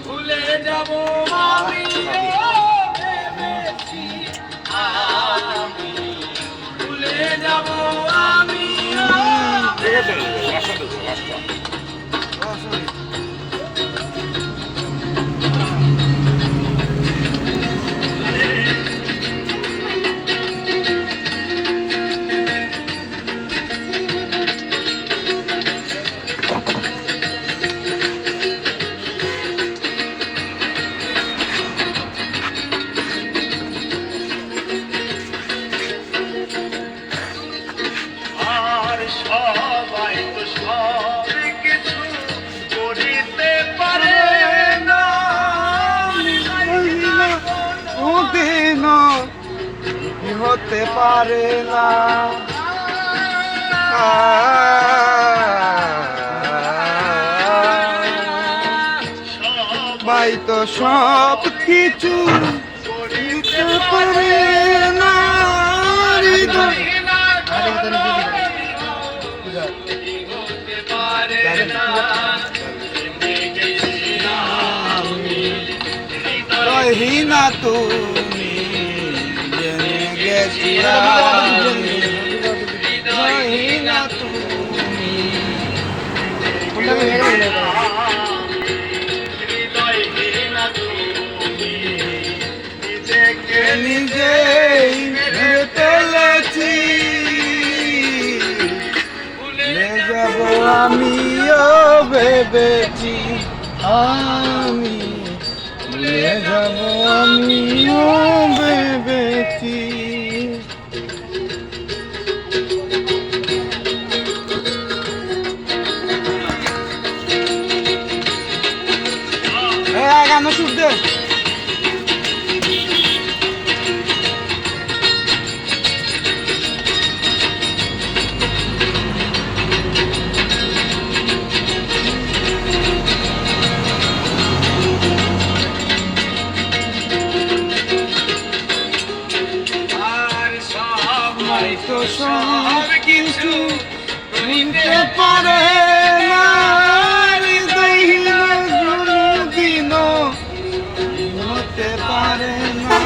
ভুলে যাব আমি ভুলে যাব আমি সবাই তো সব কিছু করিতে পারে না কোনদিন হতে পারে না সবাই তো সব কিছু করিতে পারে না রহিনা তুমি জেনে গেছিলা রহিনা তুমি নিজেই মেরে ফেলেছি ভুলে যাব আমিও ভেবেছি আমি ভুলে যাব আমিও ভেবেছি গান শুট দে তো সব কিছু করিতে পারে না কোনদিন হতে পারে না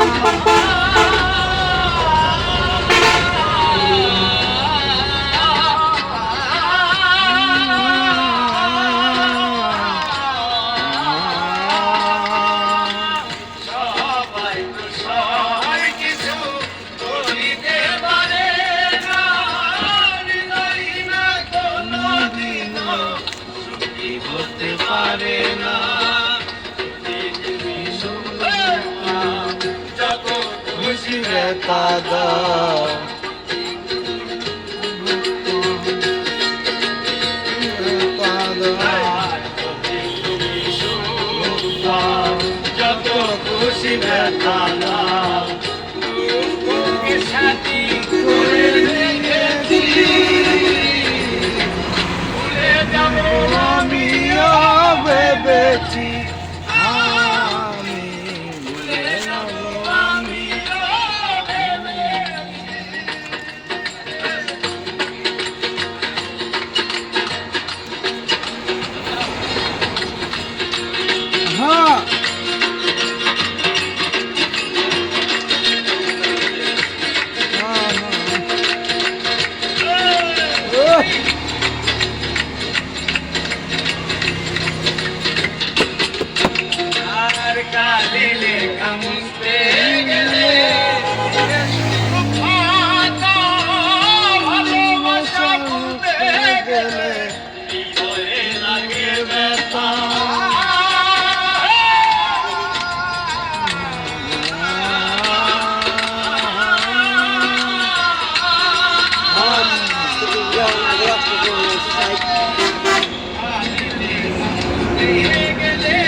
হতে পারে না যত খুশি ব্যথা দাও যত খুশি ব্যথা দাও সাথী করে রেখেছি ভুলে যাব আমিও ভেবেছি আমি ভুলে যাব আমিও ভেবেছি হ্যাঁ কালি লেখা মুছতে গেলে ভালোবাসা ভুলতে গেলে হৃদয়ে লাগে ব্যথা গেলে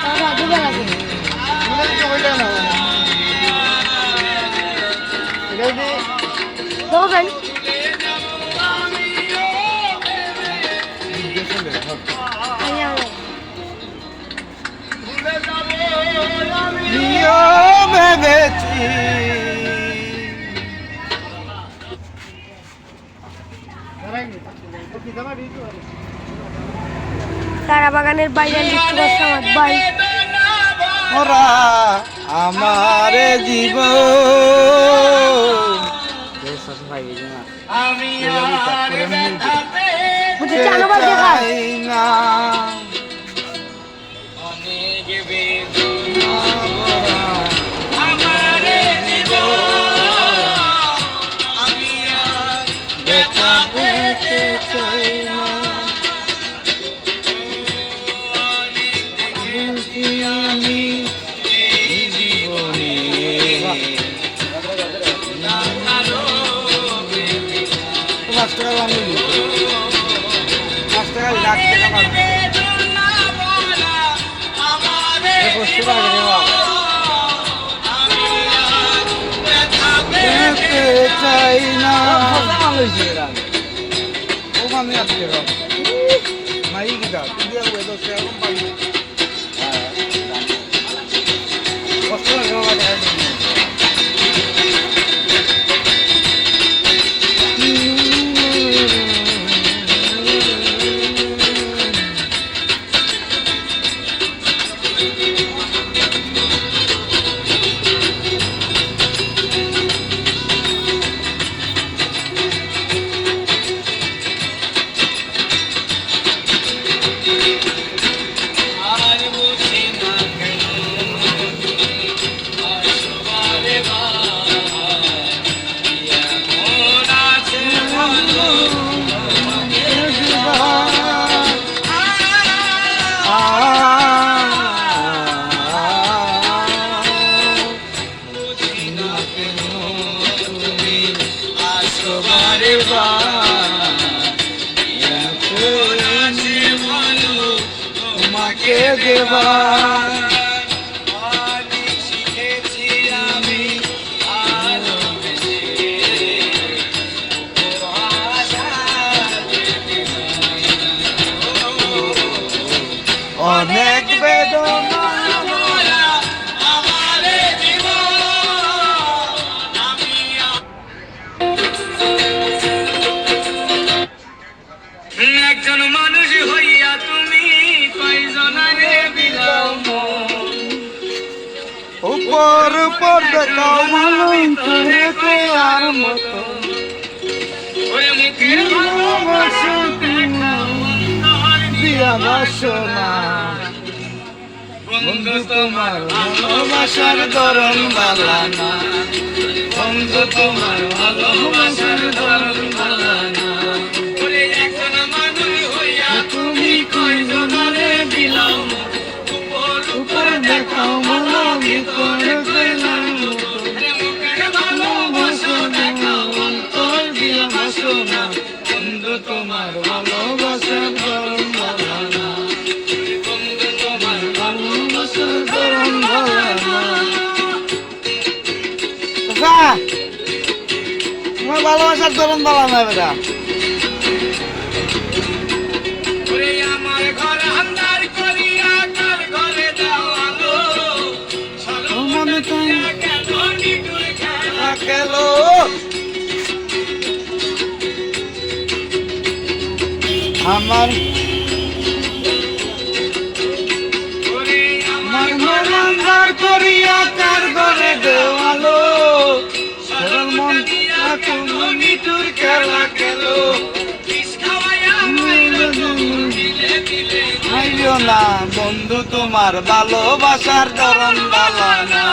তারা দুবার আছে দেখবেন ভেবেছি তারা বাগানের বাইরে লিখতে পারছে আমার ভাই ওরা আমার জীব আমি আর ব্যথাতে বুঝে জানোবার দেখা না অনেক বেদনা আমারে জীবন আমি আর ব্যথা পেতে চাই না আমি এই জীবনে পাঁচ টাকা আমি 5 টাকা লাখ টাকা পাবো পেতে চাই না ওখানে আসতে হবে মাই গিটা তুই ওই তো সেরকম পাবি কষ্ট লাগে আর বুঝি না কেন আসবারে মন আছে ভালো বুঝি না কেন তুমি আসবারে আছে ভালো তোমাকে দেবা আজ শিখেছি আমি আরো বেশি অনেক বেদনা আমারে জীবন আমি একজন মানুষ হইয়া তুমি কয়জনারে বিলাও উপর উপর দেখাও মালুম করে আর মতো ওরে মুখের ভালোবাসা দেখাও অন্তর দিয়া বাসনা বন্ধু তোমার ভালোবাসার ধরন বালানা বন্ধু তোমার ভালোবাসার ধরন বালানা ওরে একজন মানুষ হইয়া তুমি কয়জনারে বিলাও উপর উপর দেখাও মালুম করে ওরে মুখের ভালোবাসা দেখাও অন্তর দিয়া বাসনা বন্ধু তোমার ভালোবাসার ধরন বালানা বন্ধু তোমার ভালোবাসার ধরন বালানা তোমার ভালোবাসার ধরন বালানা বেটা ওরে আমার ঘর আন্ধার করিয়া কার ঘরে দেওয়ালো মনে তো কেন নিটুর খেলা খেলো আমার ওরে আমার আমার মন অন্ধকার করিয়া কার ঘরে দেওয়ালো সরল মন তুমি নিটুর খেলা খেলো বিষ খাওয়াইয়া মাইরা দিলে দিলে আইও না বন্ধু তোমার ভালোবাসার ধরন বালানা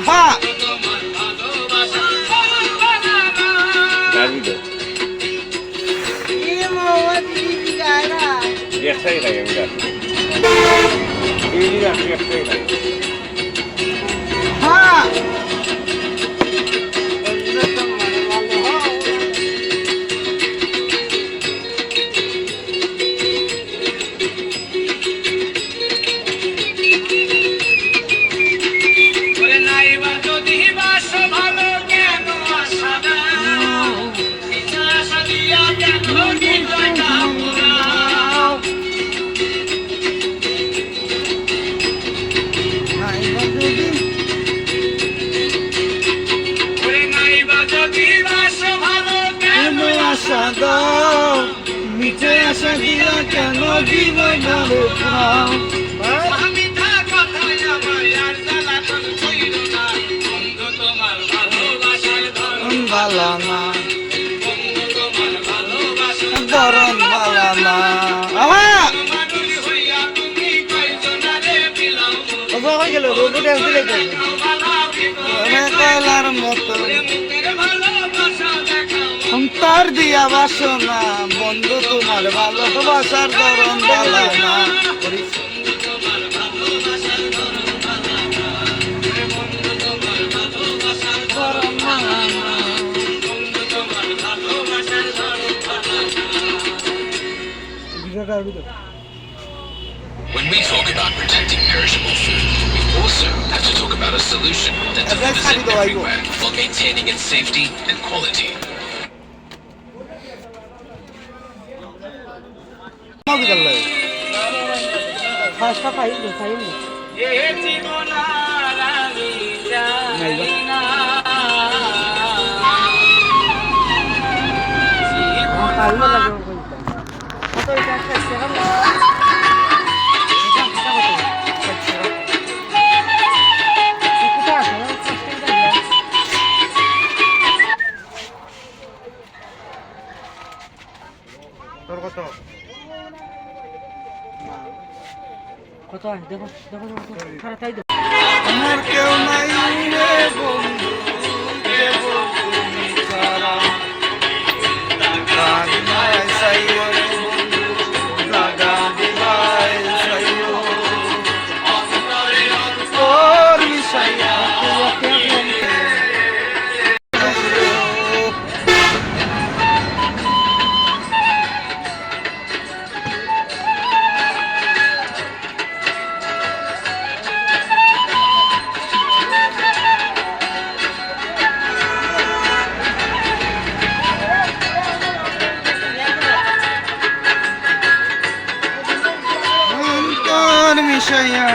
হ্যাঁ তোমার ভালোবাসা করুন বানানা একটাই লাগে বিরাট একটাই লাগে হ্যাঁ দিয়া কেন জীবনের প্রাণ মিথ্যা কথায় আমায় আর জ্বালাতন কইরো না বন্ধু তোমার ভালোবাসার ধরন বালা না বন্ধু তোমার ভালোবাসার ধরন বালা না আহা মানুষ হইয়া তুমি কয়জনারে বিলাও ওই গেল রোড ড্যান্স দিলে কয়লার মতো মুখের ভালোবাসা দেখাও অন্তর দিয়া বাসনা বন্ধু তোমার ভালোবাসার ধরন বালা না ধরন বালা না। When we talk about protecting perishable food, we also have to talk about a solution that delivers it everywhere while maintaining its safety and quality. এ জীবন আর আমি জানি না তোর কত আমার কেউ নাই রে বন্ধু কেবল তুমি ছাড়া দাগ নাই সাইও রে বন্ধু দাগা দিবাই সাইও তোর মিশাইয়া অন্তর মিশাইয়া